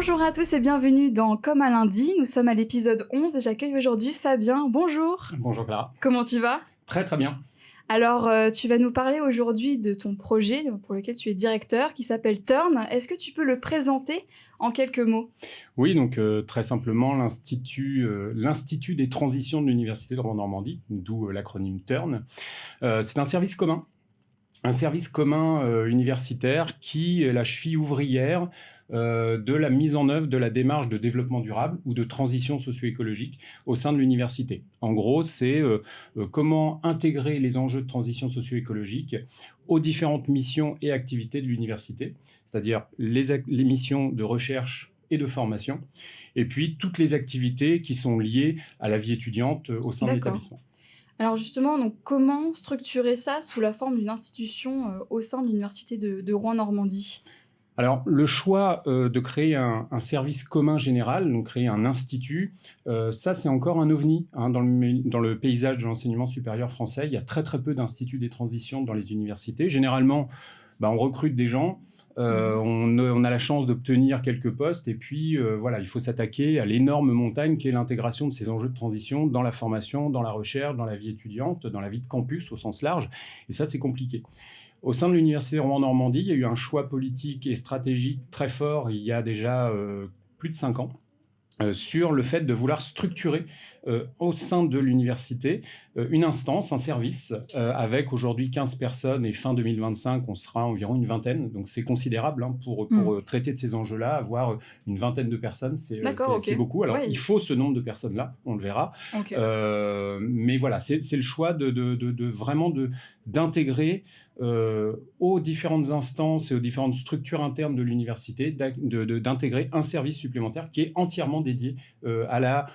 Bonjour à tous et bienvenue dans Comme un lundi. Nous sommes à l'épisode 11 et j'accueille aujourd'hui Fabien. Bonjour. Bonjour Clara. Comment tu vas? Très très bien. Alors, tu vas nous parler aujourd'hui de ton projet pour lequel tu es directeur qui s'appelle Turn. Est-ce que tu peux le présenter en quelques mots? Oui, donc très simplement l'Institut des transitions de l'Université de Rouen-Normandie, d'où l'acronyme Turn. C'est un service commun. Un service commun universitaire qui est la cheville ouvrière de la mise en œuvre de la démarche de développement durable ou de transition socio-écologique au sein de l'université. En gros, c'est comment intégrer les enjeux de transition socio-écologique aux différentes missions et activités de l'université, c'est-à-dire les missions de recherche et de formation, et puis toutes les activités qui sont liées à la vie étudiante au sein de l'établissement. Alors justement, donc, comment structurer ça sous la forme d'une institution au sein de l'Université de Rouen-Normandie? Alors, le choix de créer un service commun général, donc créer un institut, ça c'est encore un ovni dans le paysage de l'enseignement supérieur français. Il y a très très peu d'instituts des transitions dans les universités. Généralement, on recrute des gens, on a la chance d'obtenir quelques postes et puis voilà, il faut s'attaquer à l'énorme montagne qu'est l'intégration de ces enjeux de transition dans la formation, dans la recherche, dans la vie étudiante, dans la vie de campus au sens large. Et ça, c'est compliqué. Au sein de l'Université de Rouen-Normandie, il y a eu un choix politique et stratégique très fort il y a déjà plus de 5 ans sur le fait de vouloir structurer au sein de l'université une instance, un service, avec aujourd'hui 15 personnes et fin 2025, on sera environ une vingtaine. Donc c'est considérable pour traiter de ces enjeux-là. Avoir une vingtaine de personnes, c'est beaucoup. Alors il faut ce nombre de personnes-là, on le verra. Mais voilà, c'est le choix de vraiment d'intégrer aux différentes instances et aux différentes structures internes de l'université, d'intégrer un service supplémentaire qui est entièrement dédié à la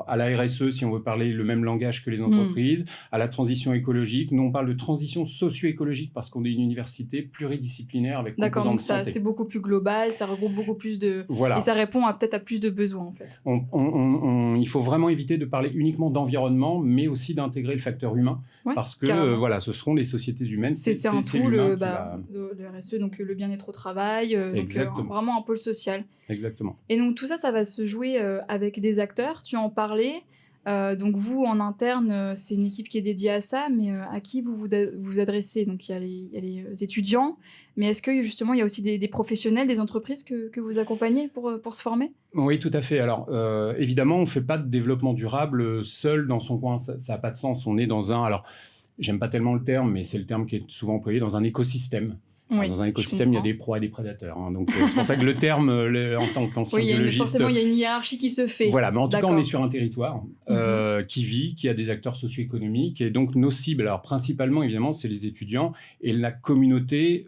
RSE, si on veut parler le même langage que les entreprises, à la transition écologique. Nous, on parle de transition socio-écologique parce qu'on est une université pluridisciplinaire avec composante donc santé. Ça, c'est beaucoup plus global, ça regroupe beaucoup plus de... Voilà. Et ça répond peut-être à plus de besoins, en fait. Il faut vraiment éviter de parler uniquement d'environnement, mais aussi d'intégrer le facteur humain, parce que voilà, ce seront les sociétés humaines. C'est un tout, le RSE, donc le bien-être au travail, donc vraiment un pôle social. Exactement. Et donc tout ça, ça va se jouer avec des acteurs, tu en parlais. Donc vous, en interne, c'est une équipe qui est dédiée à ça, mais à qui vous adressez? Donc il y a les étudiants, mais est-ce que justement il y a aussi des professionnels, des entreprises que vous accompagnez pour se former? Oui, tout à fait. Alors évidemment, on ne fait pas de développement durable seul dans son coin, ça n'a pas de sens. On est dans un... Alors, j'aime pas tellement le terme, mais c'est le terme qui est souvent employé, dans un écosystème. Oui, dans un écosystème, il y a des proies et des prédateurs. Donc, c'est pour ça que le terme, en tant qu'ancien biologiste... forcément, il y a une hiérarchie qui se fait. Voilà, mais en tout cas, on est sur un territoire qui vit, qui a des acteurs socio-économiques. Et donc, nos cibles, alors principalement, évidemment, c'est les étudiants et la communauté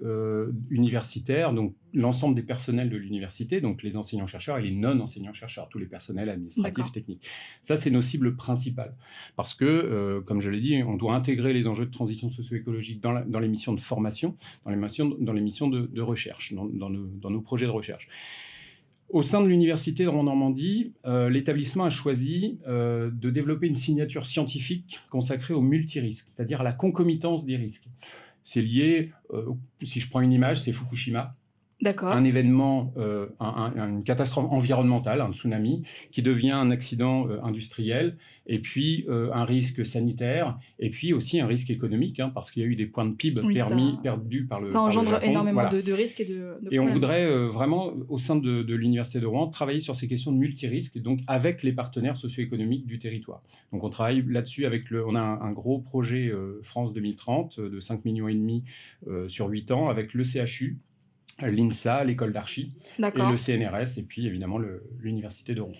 universitaire, donc l'ensemble des personnels de l'université, donc les enseignants-chercheurs et les non-enseignants-chercheurs, tous les personnels administratifs, techniques. Ça, c'est nos cibles principales. Parce que, comme je l'ai dit, on doit intégrer les enjeux de transition socio-écologique dans les missions de formation, dans les missions de recherche, dans nos projets de recherche. Au sein de l'Université de Rouen-Normandie, l'établissement a choisi de développer une signature scientifique consacrée au multirisque, c'est-à-dire à la concomitance des risques. C'est lié, si je prends une image, c'est Fukushima. Un événement, une catastrophe environnementale, un tsunami, qui devient un accident industriel, et puis un risque sanitaire, et puis aussi un risque économique, parce qu'il y a eu des points de PIB perdus par le Japon. Ça engendre énormément de risques et de Et on voudrait vraiment, au sein de l'Université de Rouen, travailler sur ces questions de multirisques, donc avec les partenaires socio-économiques du territoire. Donc on travaille là-dessus on a un gros projet France 2030 de 5,5 millions sur 8 ans, avec le CHU, l'INSA, l'école d'archi, et le CNRS, et puis évidemment l'Université de Rouen.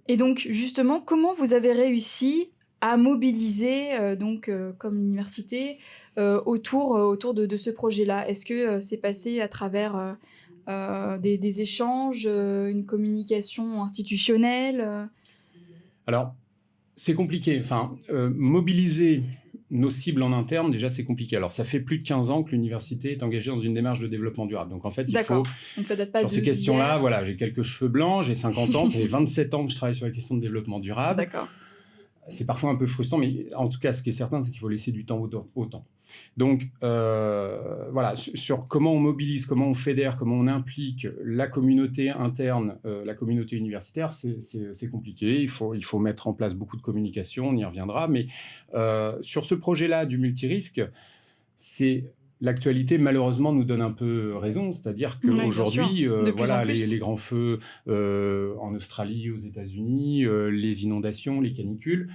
Et donc justement, comment vous avez réussi à mobiliser, comme université, autour de ce projet-là? Est-ce que c'est passé à travers des échanges, une communication institutionnelle? Alors, c'est compliqué. Mobiliser nos cibles en interne, déjà, c'est compliqué. Alors, ça fait plus de 15 ans que l'université est engagée dans une démarche de développement durable. Donc, en fait, il faut... Donc, ça date pas sur ces questions-là, voilà, j'ai quelques cheveux blancs, j'ai 50 ans, ça fait 27 ans que je travaille sur la question de développement durable. C'est parfois un peu frustrant, mais en tout cas, ce qui est certain, c'est qu'il faut laisser du temps au temps. Donc, voilà, sur comment on mobilise, comment on fédère, comment on implique la communauté interne, la communauté universitaire, c'est compliqué. Il faut mettre en place beaucoup de communication, on y reviendra. Mais sur ce projet-là du multirisque, c'est... L'actualité, malheureusement, nous donne un peu raison, c'est-à-dire Oui, bien sûr, qu'aujourd'hui, de plus en voilà, plus. les grands feux en Australie, aux États-Unis, les inondations, les canicules,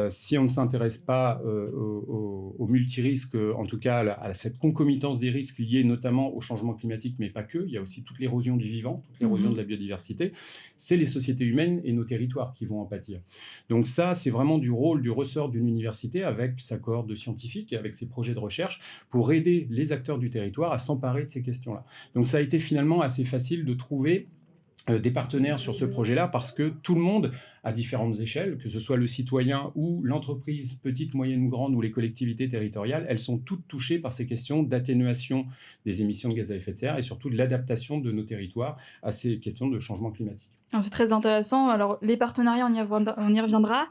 si on ne s'intéresse pas au multirisque, en tout cas à cette concomitance des risques liés notamment au changement climatique, mais pas que, il y a aussi toute l'érosion du vivant, toute l'érosion de la biodiversité, c'est les sociétés humaines et nos territoires qui vont en pâtir. Donc ça, c'est vraiment du ressort d'une université avec sa cohorte de scientifiques et avec ses projets de recherche pour aider les acteurs du territoire à s'emparer de ces questions-là. Donc ça a été finalement assez facile de trouver des partenaires sur ce projet-là parce que tout le monde, à différentes échelles, que ce soit le citoyen ou l'entreprise, petite, moyenne ou grande, ou les collectivités territoriales, elles sont toutes touchées par ces questions d'atténuation des émissions de gaz à effet de serre et surtout de l'adaptation de nos territoires à ces questions de changement climatique. Alors, c'est très intéressant. Alors, les partenariats, on y reviendra.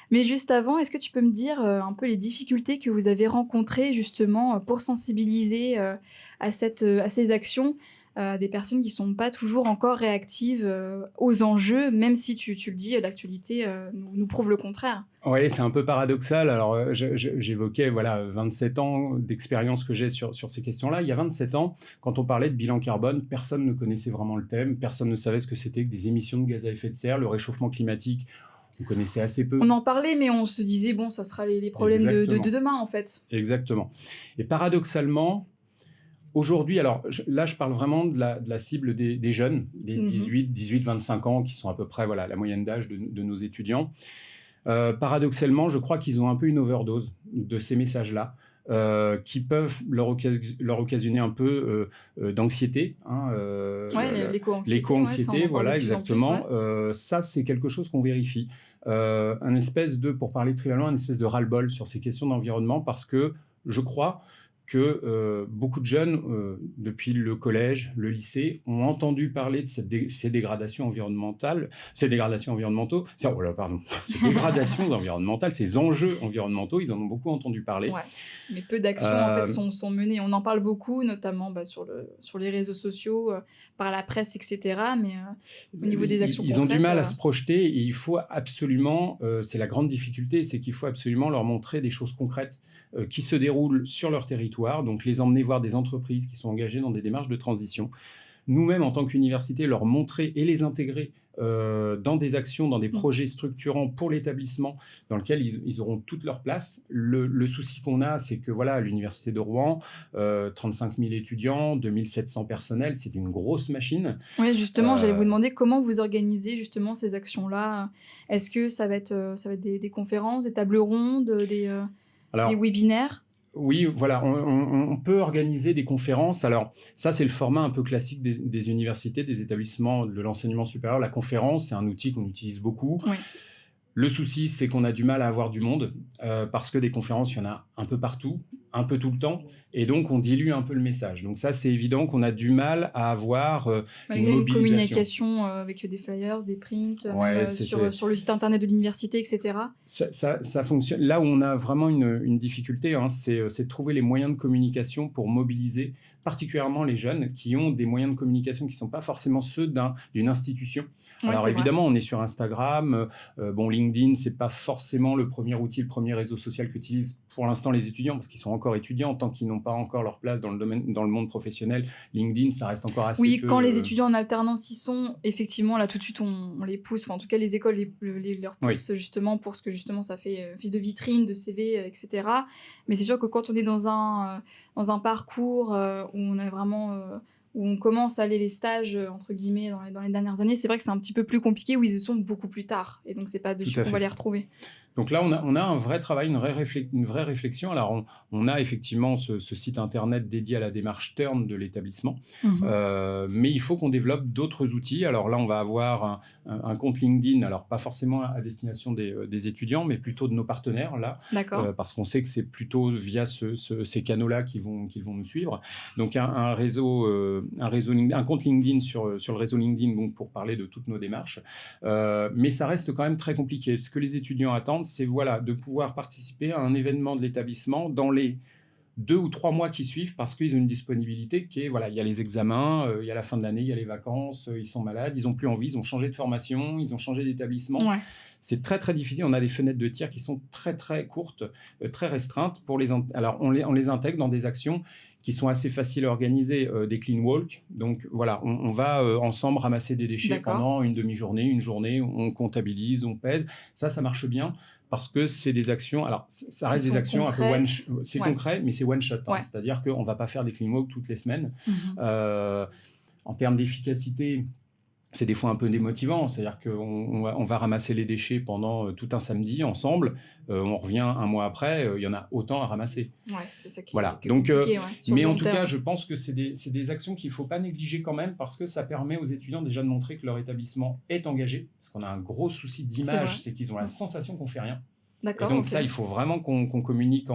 Mais juste avant, est-ce que tu peux me dire un peu les difficultés que vous avez rencontrées justement pour sensibiliser à ces actions des personnes qui ne sont pas toujours encore réactives aux enjeux, même si tu le dis, l'actualité nous prouve le contraire. Oui, c'est un peu paradoxal. Alors, j'évoquais voilà, 27 ans d'expérience que j'ai sur ces questions-là. Il y a 27 ans, quand on parlait de bilan carbone, personne ne connaissait vraiment le thème, personne ne savait ce que c'était que des émissions de gaz à effet de serre, le réchauffement climatique, on connaissait assez peu. On en parlait, mais on se disait, bon, ça sera les problèmes de demain, en fait. Exactement. Et paradoxalement, aujourd'hui, alors là, je parle vraiment de la cible des jeunes, des 18-25 ans, qui sont à peu près voilà, la moyenne d'âge de nos étudiants. Paradoxalement, je crois qu'ils ont un peu une overdose de ces messages-là, qui peuvent leur occasionner un peu d'anxiété. Hein, L'éco-anxiété, l'éco-anxiété, ça, on en parle voilà, de plus en plus. exactement. Ça, c'est quelque chose qu'on vérifie. Un espèce de, pour parler trivialement, un espèce de ras-le-bol sur ces questions d'environnement, parce que je crois que beaucoup de jeunes, depuis le collège, le lycée, ont entendu parler de ces dégradations environnementales, ces dégradations environnementaux, ces dégradations environnementales, ces enjeux environnementaux, ils en ont beaucoup entendu parler. Ouais, mais peu d'actions en fait sont menées. On en parle beaucoup, notamment sur les réseaux sociaux, par la presse, etc. Mais au niveau des actions ils ont du concrètes, mal à se projeter et il faut absolument, c'est la grande difficulté, c'est qu'il faut absolument leur montrer des choses concrètes qui se déroulent sur leur territoire, donc les emmener voir des entreprises qui sont engagées dans des démarches de transition. Nous-mêmes, en tant qu'université, leur montrer et les intégrer dans des actions, dans des projets structurants pour l'établissement dans lequel ils auront toute leur place. Le souci qu'on a, c'est que voilà, à l'université de Rouen, 35 000 étudiants, 2700 personnels, c'est une grosse machine. Oui, justement, j'allais vous demander comment vous organisez justement ces actions-là. Est-ce que ça va être des conférences, des tables rondes, des webinaires? Oui, voilà, on peut organiser des conférences. Alors, ça, c'est le format un peu classique des universités, des établissements de l'enseignement supérieur. La conférence, c'est un outil qu'on utilise beaucoup. Oui. Le souci, c'est qu'on a du mal à avoir du monde, parce que des conférences, il y en a un peu partout, un peu tout le temps, et donc on dilue un peu le message. Donc ça, c'est évident qu'on a du mal à avoir une Malgré une mobilisation. communication avec des flyers, des prints, Ouais, même sur le site internet de l'université, etc. Ça fonctionne. Là où on a vraiment une difficulté, hein, c'est de trouver les moyens de communication pour mobiliser particulièrement les jeunes qui ont des moyens de communication qui ne sont pas forcément ceux d'une institution. Ouais, Alors c'est évidemment, on est sur Instagram. Bon, LinkedIn, ce n'est pas forcément le premier outil, le premier réseau social qu'utilisent pour l'instant les étudiants, parce qu'ils sont encore étudiants, tant qu'ils n'ont pas encore leur place dans le monde professionnel. LinkedIn, ça reste encore assez peu... quand les étudiants en alternance y sont, effectivement, là tout de suite on les pousse, enfin en tout cas les écoles leur poussent justement pour ce que justement ça fait office de vitrine, de CV, etc. Mais c'est sûr que quand on est dans un parcours où on a vraiment... où on commence à aller les stages, entre guillemets, dans les dernières années, c'est vrai que c'est un petit peu plus compliqué, où ils y sont beaucoup plus tard. Et donc, c'est pas dessus qu'on va les retrouver. Donc là, on a un vrai travail, une vraie réflexion. Alors, on a effectivement ce site internet dédié à la démarche Turn de l'établissement, mais il faut qu'on développe d'autres outils. Alors là, on va avoir un compte LinkedIn, alors pas forcément à destination des étudiants, mais plutôt de nos partenaires, là, parce qu'on sait que c'est plutôt via ces canaux-là qu'ils vont nous suivre. Donc un réseau un compte LinkedIn sur le réseau LinkedIn donc pour parler de toutes nos démarches. Mais ça reste quand même très compliqué. Ce que les étudiants attendent, c'est voilà, de pouvoir participer à un événement de l'établissement dans les 2 ou 3 mois qui suivent parce qu'ils ont une disponibilité qui est, voilà, il y a les examens, il y a la fin de l'année, il y a les vacances, ils sont malades, ils n'ont plus envie, ils ont changé de formation, ils ont changé d'établissement. Ouais. C'est très, très difficile. On a des fenêtres de tir qui sont très, très courtes, très restreintes. Alors, on les intègre dans des actions qui sont assez faciles à organiser, des clean walk. Donc, voilà, on va ensemble ramasser des déchets D'accord. pendant une demi-journée, une journée, on comptabilise, on pèse. Ça marche bien parce que c'est des actions. Alors, ça reste des actions un peu c'est Ouais. concret, mais c'est one shot. Ouais. C'est-à-dire qu'on ne va pas faire des clean walk toutes les semaines. Mhm. En termes d'efficacité, c'est des fois un peu démotivant, c'est-à-dire qu'on va ramasser les déchets pendant tout un samedi ensemble, on revient un mois après, il y en a autant à ramasser. Ouais, c'est ça qui Voilà, est donc, compliqué, ouais, sur mais le en long tout terme. cas, je pense que c'est des actions qu'il ne faut pas négliger quand même, parce que ça permet aux étudiants déjà de montrer que leur établissement est engagé, parce qu'on a un gros souci d'image, c'est qu'ils ont la sensation qu'on ne fait rien. Et D'accord, donc ok. ça, il faut vraiment qu'on communique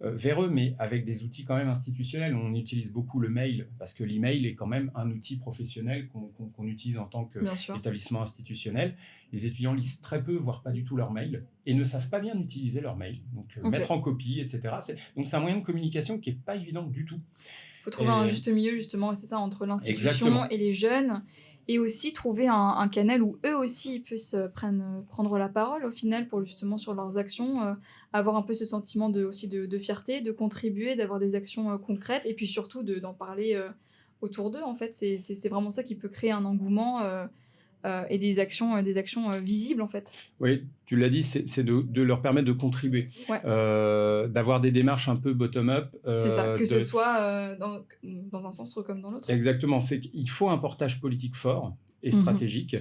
vers eux, mais avec des outils quand même institutionnels. On utilise beaucoup le mail, parce que l'email est quand même un outil professionnel qu'on utilise en tant Bien sûr. qu'établissement institutionnel. Les étudiants lisent très peu, voire pas du tout leur mail, et ne savent pas bien utiliser leur mail. Donc Ok. mettre en copie, etc. Donc c'est un moyen de communication qui n'est pas évident du tout. Il faut trouver un juste milieu, justement, c'est ça, entre l'institution Exactement. et les jeunes. Et aussi trouver un canal où eux aussi puissent prendre la parole, au final, pour justement, sur leurs actions, avoir un peu ce sentiment aussi de fierté, de contribuer, d'avoir des actions concrètes, et puis surtout d'en parler autour d'eux, en fait. C'est vraiment ça qui peut créer un engouement et des actions visibles, en fait. Oui, tu l'as dit, c'est de leur permettre de contribuer, Ouais. d'avoir des démarches un peu bottom-up. C'est ça, que ce soit dans un sens comme dans l'autre. Exactement, c'est qu'il faut un portage politique fort et stratégique,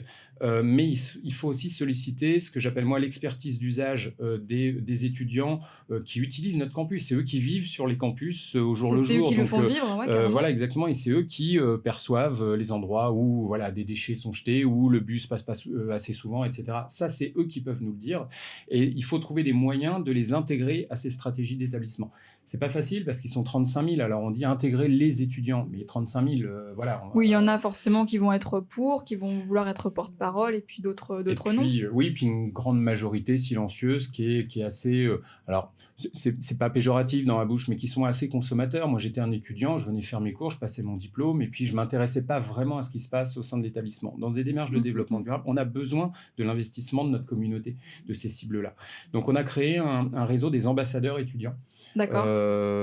mais il faut aussi solliciter ce que j'appelle moi l'expertise d'usage des étudiants qui utilisent notre campus. C'est eux qui vivent sur les campus au jour le jour. C'est eux qui le font vivre, ouais, carrément. Voilà, exactement, et c'est eux qui perçoivent les endroits où voilà, des déchets sont jetés, où le bus passe pas assez souvent, etc. Ça, c'est eux qui peuvent nous le dire, et il faut trouver des moyens de les intégrer à ces stratégies d'établissement. C'est pas facile parce qu'ils sont 35 000, alors on dit intégrer les étudiants, mais 35 000, voilà. Oui, il y en a forcément qui vont être pour, qui vont vouloir être porte-parole, et puis d'autres non. Oui, puis une grande majorité silencieuse qui est assez... alors, c'est pas péjoratif dans la bouche, mais qui sont assez consommateurs. Moi, j'étais un étudiant, je venais faire mes cours, je passais mon diplôme, et puis je m'intéressais pas vraiment à ce qui se passe au sein de l'établissement. Dans des démarches de développement durable, on a besoin de l'investissement de notre communauté, de ces cibles-là. Donc, on a créé un réseau des ambassadeurs étudiants. D'accord.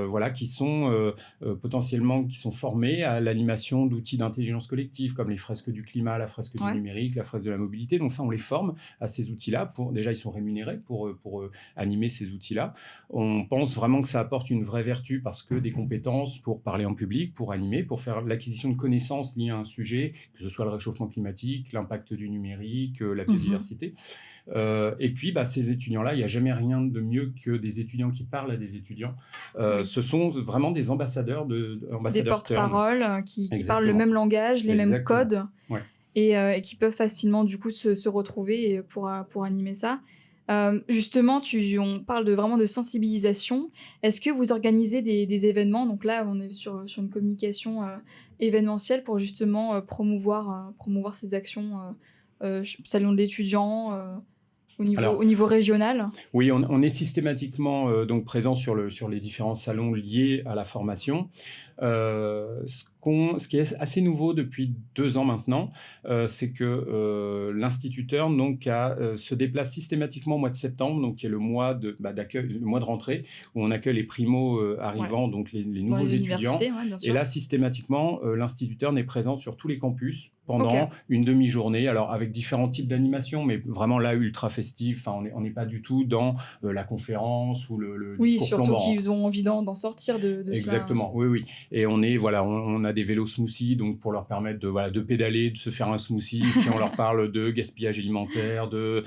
Voilà, qui sont potentiellement formés à l'animation d'outils d'intelligence collective, comme les fresques du climat, la fresque du numérique, la fresque de la mobilité. Donc ça, on les forme à ces outils-là. Déjà, ils sont rémunérés pour animer ces outils-là. On pense vraiment que ça apporte une vraie vertu, parce que des compétences pour parler en public, pour animer, pour faire l'acquisition de connaissances liées à un sujet, que ce soit le réchauffement climatique, l'impact du numérique, la biodiversité. Et puis, ces étudiants-là, il n'y a jamais rien de mieux que des étudiants qui parlent à des étudiants. Ce sont vraiment des ambassadeurs des porte-paroles qui parlent le même langage, les mêmes Exactement. codes, Ouais. et qui peuvent facilement du coup se retrouver pour animer ça. Justement, on parle vraiment de sensibilisation. Est-ce que vous organisez des événements? Donc là, on est sur une communication événementielle pour justement promouvoir ces actions, salon d'étudiants, au niveau régional? Oui, on est systématiquement donc présent sur les différents salons liés à la formation. Ce qui est assez nouveau depuis 2 ans maintenant, c'est que l'instituteur se déplace systématiquement au mois de septembre, donc qui est le mois d'accueil, le mois de rentrée, où on accueille les primo arrivants, donc les nouveaux étudiants. Bien sûr. Et là, systématiquement, l'instituteur n'est présent sur tous les campus pendant une demi-journée, alors avec différents types d'animations, mais vraiment là, ultra festif. Enfin, on n'est pas du tout dans la conférence ou le discours plombant. Oui, surtout qu'ils ont envie d'en sortir de Exactement, cela. oui. Et on a des vélos smoothies, donc pour leur permettre de pédaler, de se faire un smoothie, et puis on leur parle de gaspillage alimentaire, de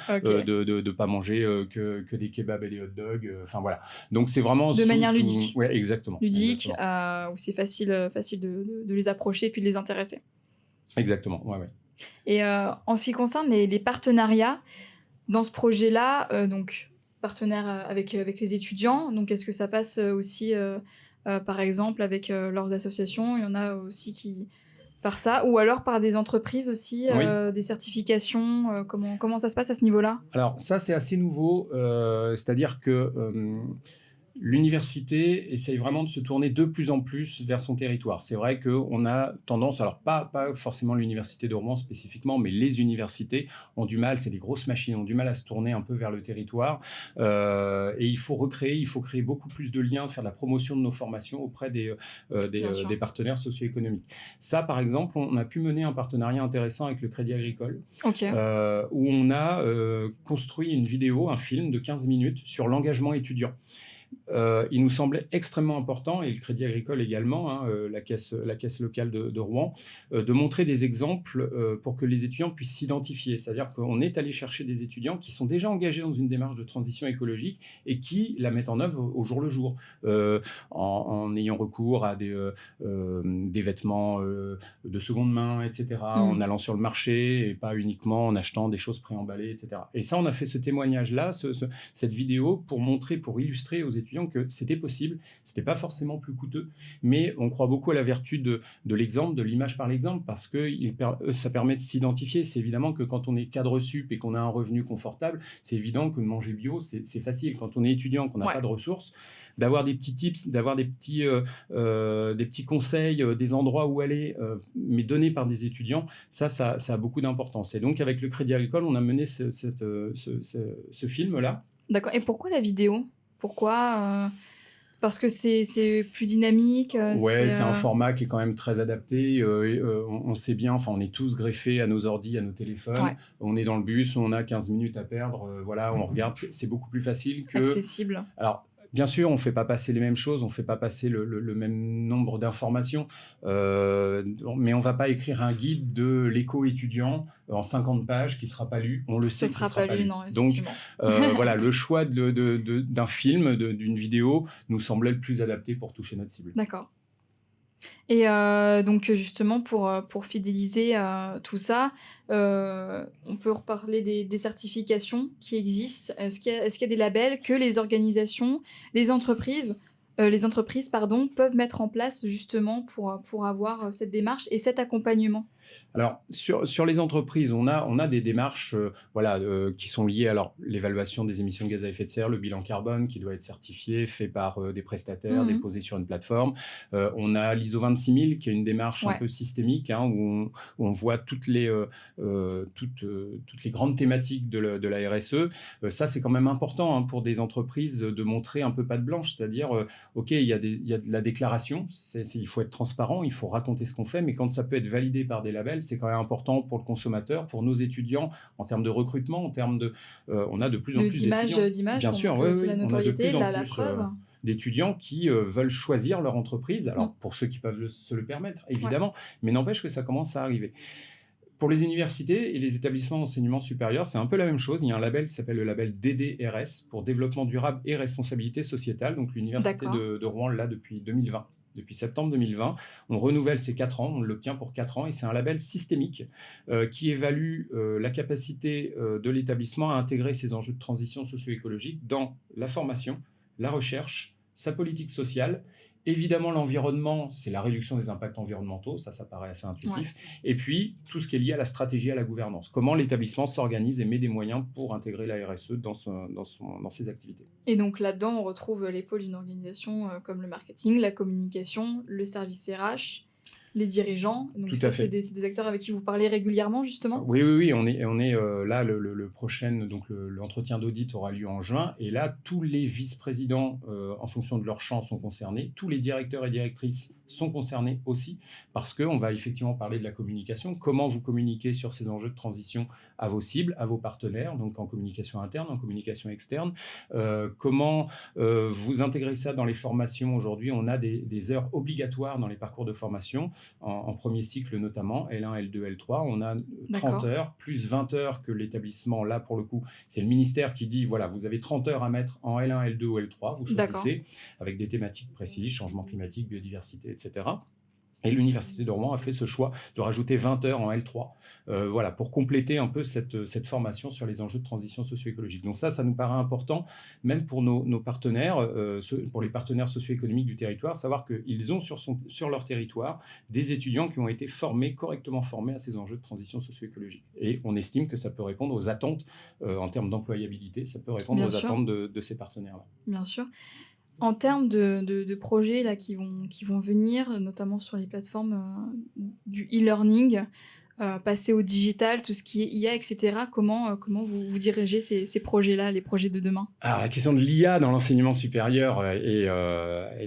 pas manger que des kebabs et des hot dogs. Enfin voilà. Donc c'est vraiment de manière ludique. Ouais, exactement. Ludique, exactement. où c'est facile de les approcher et puis de les intéresser. Exactement, ouais. Et en ce qui concerne les partenariats, dans ce projet-là, donc partenaire avec les étudiants, donc est-ce que ça passe aussi par exemple avec, leurs associations. Il y en a aussi qui par ça ou alors par des entreprises aussi, Oui. des certifications, comment ça se passe à ce niveau-là? Alors ça, c'est assez nouveau, c'est-à-dire que, l'université essaye vraiment de se tourner de plus en plus vers son territoire. C'est vrai qu'on a tendance, alors pas forcément l'université de Rouen spécifiquement, mais les universités ont du mal, c'est des grosses machines, ont du mal à se tourner un peu vers le territoire. Et il faut recréer, il faut créer beaucoup plus de liens, faire de la promotion de nos formations auprès Bien sûr. des partenaires socio-économiques. Ça, par exemple, on a pu mener un partenariat intéressant avec le Crédit Agricole, OK. où on a construit une vidéo, un film de 15 minutes sur l'engagement étudiant. Il nous semblait extrêmement important, et le Crédit Agricole également, hein, la caisse locale de Rouen, de montrer des exemples pour que les étudiants puissent s'identifier. C'est-à-dire qu'on est allé chercher des étudiants qui sont déjà engagés dans une démarche de transition écologique et qui la mettent en œuvre au jour le jour, en ayant recours à des vêtements de seconde main, etc., en Mmh. allant sur le marché et pas uniquement en achetant des choses préemballées, etc. Et ça, on a fait ce témoignage-là, cette vidéo pour montrer, pour illustrer aux étudiants que c'était possible, c'était pas forcément plus coûteux, mais on croit beaucoup à la vertu de l'exemple, de l'image par l'exemple, parce que ça permet de s'identifier. C'est évidemment que quand on est cadre sup et qu'on a un revenu confortable, c'est évident que de manger bio, c'est facile. Quand on est étudiant, qu'on n'a Ouais. pas de ressources, d'avoir des petits tips, d'avoir des petits conseils, des endroits où aller, mais donnés par des étudiants, ça a beaucoup d'importance. Et donc, avec le Crédit Agricole, on a mené ce film-là. D'accord et pourquoi la vidéo? Pourquoi, parce que c'est plus dynamique, Ouais, c'est, c'est un format qui est quand même très adapté. On sait bien, enfin, on est tous greffés à nos ordis, à nos téléphones. ouais, On est dans le bus, on a 15 minutes à perdre. Voilà, on regarde. C'est beaucoup plus facile que. accessible. Alors, bien sûr, on ne fait pas passer les mêmes choses, on ne fait pas passer le même nombre d'informations, mais on ne va pas écrire un guide de l'éco-étudiant en 50 pages qui ne sera pas lu. On le Ça sait qu'il ne sera sera pas pas lu, lu. non, Donc, effectivement. voilà, le choix d'un film, d'une vidéo, nous semblait le plus adapté pour toucher notre cible. D'accord et donc justement pour fidéliser, tout ça, on peut reparler des certifications qui existent. Est-ce qu'il y a des labels que les organisations, les entreprises pardon, peuvent mettre en place justement pour avoir, cette démarche et cet accompagnement? Alors, sur les entreprises, on a des démarches voilà, qui sont liées à l'évaluation des émissions de gaz à effet de serre, le bilan carbone qui doit être certifié, fait par des prestataires, Mmh. déposé sur une plateforme. On a l'ISO 26000 qui est une démarche un Ouais, peu systémique, hein, où on voit toutes les grandes thématiques de la RSE. Ça, c'est quand même important, hein, pour des entreprises de montrer un peu patte blanche, c'est-à-dire, OK, il y a de la déclaration, il faut être transparent, il faut raconter ce qu'on fait, mais quand ça peut être validé par des labels, c'est quand même important pour le consommateur, pour nos étudiants, en termes de recrutement, on a de plus en plus d'étudiants. d'image Bien pour sûr, montrer oui, aussi oui, la on a de notoriété, plus en la plus preuve. d'étudiants qui veulent choisir leur entreprise. Mmh. Alors, pour ceux qui peuvent se le permettre, Ouais, évidemment, mais n'empêche que ça commence à arriver. Pour les universités et les établissements d'enseignement supérieur, c'est un peu la même chose. Il y a un label qui s'appelle le label DDRS, pour développement durable et responsabilité sociétale. Donc, l'université d'accord. de Rouen l'a depuis 2020. Depuis septembre 2020, on renouvelle ces 4 ans, on l'obtient pour 4 ans, et c'est un label systémique qui évalue la capacité de l'établissement à intégrer ces enjeux de transition socio-écologique dans la formation, la recherche, sa politique sociale. Évidemment, l'environnement, c'est la réduction des impacts environnementaux, ça paraît assez Ouais. intuitif. Et puis, tout ce qui est lié à la stratégie, à la gouvernance. Comment l'établissement s'organise et met des moyens pour intégrer la RSE dans ses activités. Et donc là-dedans, on retrouve, les pôles d'une organisation, comme le marketing, la communication, le service RH, les dirigeants. Donc Tout à ça, fait. c'est des acteurs avec qui vous parlez régulièrement justement? Oui, oui, oui, on est là, le prochain, donc l'entretien d'audit aura lieu en juin. Et là, tous les vice-présidents, en fonction de leur champ, sont concernés. Tous les directeurs et directrices sont concernés aussi, parce qu'on va effectivement parler de la communication. Comment vous communiquez sur ces enjeux de transition à vos cibles, à vos partenaires, donc en communication interne, en communication externe. Comment vous intégrez ça dans les formations. Aujourd'hui, on a des heures obligatoires dans les parcours de formation, en premier cycle notamment, L1, L2, L3. On a 30 D'accord, heures, plus 20 heures que l'établissement, là pour le coup, c'est le ministère qui dit, voilà, vous avez 30 heures à mettre en L1, L2 ou L3, vous d'accord. choisissez, avec des thématiques précises, changement climatique, biodiversité, etc. Et l'université de Rouen a fait ce choix de rajouter 20 heures en L3, voilà, pour compléter un peu cette formation sur les enjeux de transition socio-écologique. Donc ça nous paraît important, même pour nos partenaires, pour les partenaires socio-économiques du territoire, savoir qu'ils ont sur leur territoire des étudiants qui ont été correctement formés à ces enjeux de transition socio-écologique. Et on estime que ça peut répondre aux attentes en termes d'employabilité, ça peut répondre Bien aux sûr, attentes de ces partenaires-là. bien sûr. En termes de projets là qui vont venir, notamment sur les plateformes, du e-learning, passer au digital, tout ce qui est IA et cetera, comment vous dirigez ces projets-là, les projets de demain? Alors, la question de l'IA dans l'enseignement supérieur est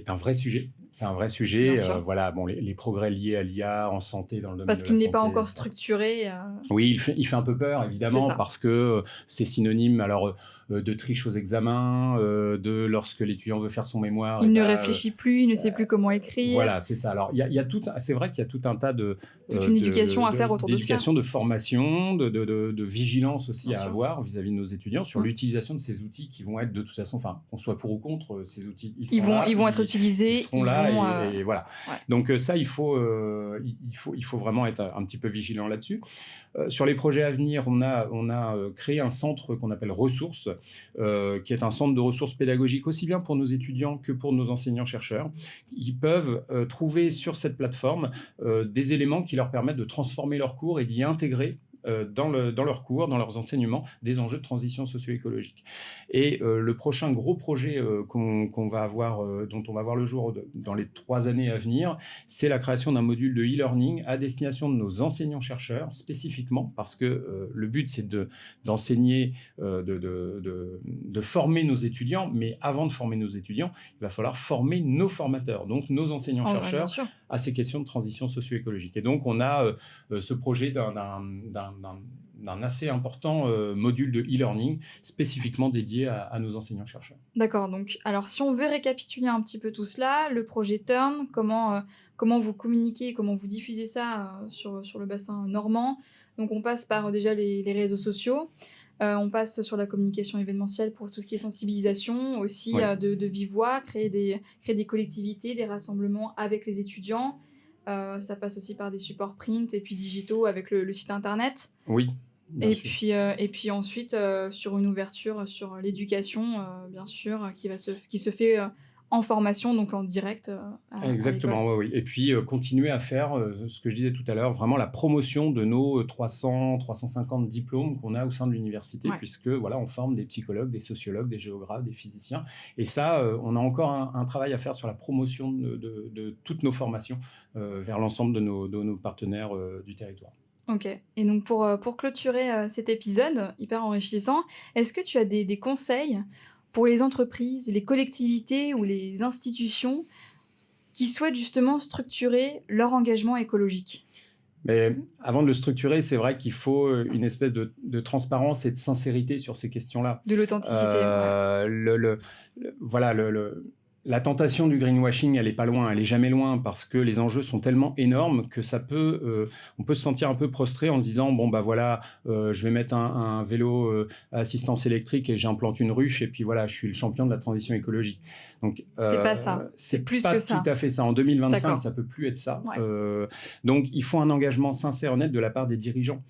un vrai sujet. C'est un vrai Bien sujet. sûr. Voilà, bon, les progrès liés à l'IA en santé, dans le domaine Parce de la qu'il n'est pas santé, encore ça. structuré, Oui, il fait un peu peur, c'est évidemment, ça. parce que c'est synonyme alors de triche aux examens, de lorsque l'étudiant veut faire son mémoire, et Il ne ben, réfléchit plus, il ne sait plus comment écrire, voilà, c'est ça. Alors, c'est vrai qu'il y a tout un tas toute une éducation à faire autour de cela. d'éducation, de formation, de vigilance aussi Bien à sûr. avoir vis-à-vis de nos étudiants sur Mmh. l'utilisation de ces outils qui vont être de toute façon, enfin, qu'on soit pour ou contre, ces outils, ils Ils sont vont là, ils vont être ils utilisés, seront ils là, vont, et voilà. ouais, Donc ça, il faut vraiment être un petit peu vigilant là-dessus. Sur les projets à venir, on a créé un centre qu'on appelle Ressources, qui est un centre de ressources pédagogiques aussi bien pour nos étudiants que pour nos enseignants-chercheurs. Ils peuvent trouver sur cette plateforme des éléments qui leur permettent de transformer leurs cours et d'y intégrer dans leurs cours, dans leurs enseignements, des enjeux de transition socio-écologique. Et le prochain gros projet qu'on va avoir, dont on va voir le jour dans les 3 années à venir, c'est la création d'un module de e-learning à destination de nos enseignants-chercheurs, spécifiquement, parce que le but, c'est d'enseigner, de former nos étudiants, mais avant de former nos étudiants, il va falloir former nos formateurs, donc nos ouais, bien enseignants-chercheurs, sûr. à ces questions de transition socio-écologique. Et donc, on a ce projet d'un assez important module de e-learning spécifiquement dédié à nos enseignants-chercheurs. D'accord, donc alors si on veut récapituler un petit peu tout cela, le projet Turn, comment vous communiquez, comment vous diffusez ça, sur le bassin normand. Donc on passe par, déjà les réseaux sociaux, on passe sur la communication événementielle pour tout ce qui est sensibilisation, aussi, Oui, de vive voix, créer des collectivités, des rassemblements avec les étudiants. Ça passe aussi par des supports print et puis digitaux avec le site internet. oui, bien sûr. Et puis ensuite, sur une ouverture sur l'éducation, bien sûr, qui se fait, en formation, donc en direct, à l'école. Exactement, oui, oui. Et puis, continuer à faire, ce que je disais tout à l'heure, vraiment la promotion de nos 300-350 diplômes qu'on a au sein de l'université, Ouais. puisque, voilà, on forme des psychologues, des sociologues, des géographes, des physiciens. Et ça, on a encore un travail à faire sur la promotion de toutes nos formations, vers l'ensemble de nos partenaires, du territoire. OK, et donc pour clôturer, cet épisode hyper enrichissant, est-ce que tu as des conseils pour les entreprises, les collectivités ou les institutions qui souhaitent justement structurer leur engagement écologique? Mais avant de le structurer, c'est vrai qu'il faut une espèce de transparence et de sincérité sur ces questions-là. De l'authenticité, ouais. Voilà, la tentation du greenwashing, elle est pas loin, elle est jamais loin, parce que les enjeux sont tellement énormes que on peut se sentir un peu prostré en se disant bon bah voilà, je vais mettre un vélo à assistance électrique et j'implante une ruche et puis voilà, je suis le champion de la transition écologique. Donc C'est pas ça, c'est c'est plus pas que tout ça. à fait ça. En 2025, D'accord. ça peut plus être ça. Ouais. Donc il faut un engagement sincère, honnête de la part des dirigeants.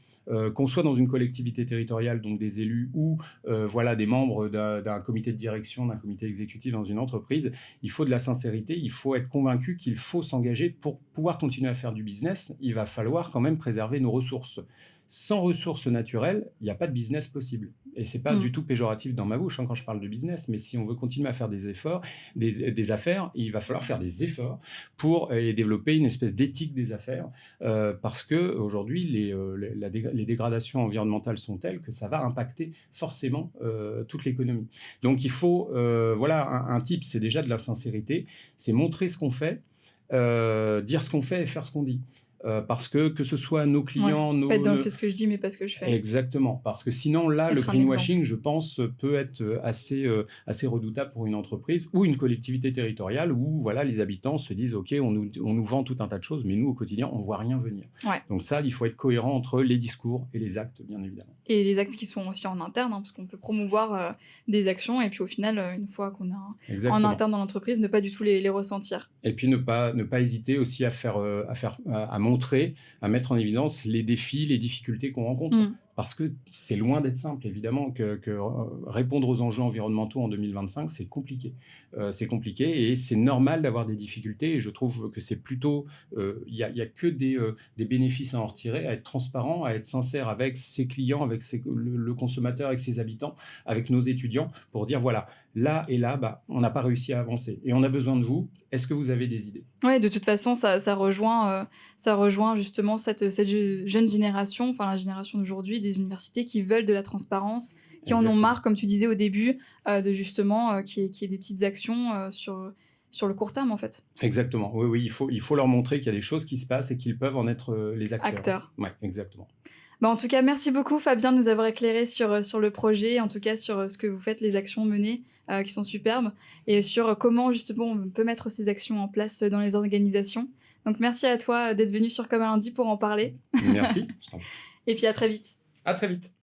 Qu'on soit dans une collectivité territoriale, donc des élus, ou voilà, des membres d'un comité de direction, d'un comité exécutif dans une entreprise, il faut de la sincérité, il faut être convaincu qu'il faut s'engager pour pouvoir continuer à faire du business. Il va falloir quand même préserver nos ressources. Sans ressources naturelles, il n'y a pas de business possible. Et c'est pas Mmh. du tout péjoratif dans ma bouche quand je parle de business, mais si on veut continuer à faire des efforts, des affaires, il va falloir faire des efforts pour développer une espèce d'éthique des affaires, parce que aujourd'hui les dégradations environnementales sont telles que ça va impacter forcément toute l'économie. Donc il faut, voilà, un type, c'est déjà de la sincérité, c'est montrer ce qu'on fait, dire ce qu'on fait et faire ce qu'on dit. parce que ce soit nos Ouais, clients, pas être dans le «fais ce que je dis, mais pas ce que je fais». Exactement, parce que sinon là, le Être un exemple. greenwashing, je pense, peut être, assez redoutable pour une entreprise ou une collectivité territoriale où voilà, les habitants se disent: «OK, on nous vend tout un tas de choses, mais nous, au quotidien, on voit rien venir». Ouais. Donc ça, il faut être cohérent entre les discours et les actes, bien évidemment. Et les actes qui sont aussi en interne, hein, parce qu'on peut promouvoir, des actions et puis au final, une fois qu'on a en Exactement. interne dans l'entreprise, ne pas du tout les ressentir. Et puis ne pas hésiter aussi à montrer, à mettre en évidence les défis, les difficultés qu'on rencontre. Mmh. Parce que c'est loin d'être simple, évidemment, que répondre aux enjeux environnementaux en 2025, c'est compliqué. C'est compliqué et c'est normal d'avoir des difficultés et je trouve que c'est plutôt, il y a que des bénéfices à en retirer, à être transparent, à être sincère avec ses clients, avec le consommateur, avec ses habitants, avec nos étudiants, pour dire: «Voilà, là et là, bah, on n'a pas réussi à avancer et on a besoin de vous. Est-ce que vous avez des idées?» Ouais, de toute façon, ça rejoint justement cette jeune génération, enfin la génération d'aujourd'hui des universités qui veulent de la transparence, qui en ont Exactement. marre, comme tu disais au début, de justement, qu'il y ait des petites actions, sur le court terme, en fait. Exactement. Oui, oui, il faut leur montrer qu'il y a des choses qui se passent et qu'ils peuvent en être, les acteurs aussi. Acteurs. Ouais, exactement. Bah, en tout cas, merci beaucoup Fabien de nous avoir éclairé sur le projet, en tout cas sur, ce que vous faites, les actions menées, qui sont superbes et sur, comment justement on peut mettre ces actions en place, dans les organisations. Donc merci à toi, d'être venu sur Comme un lundi pour en parler Merci, je t'en prie. et puis à très vite. À très vite.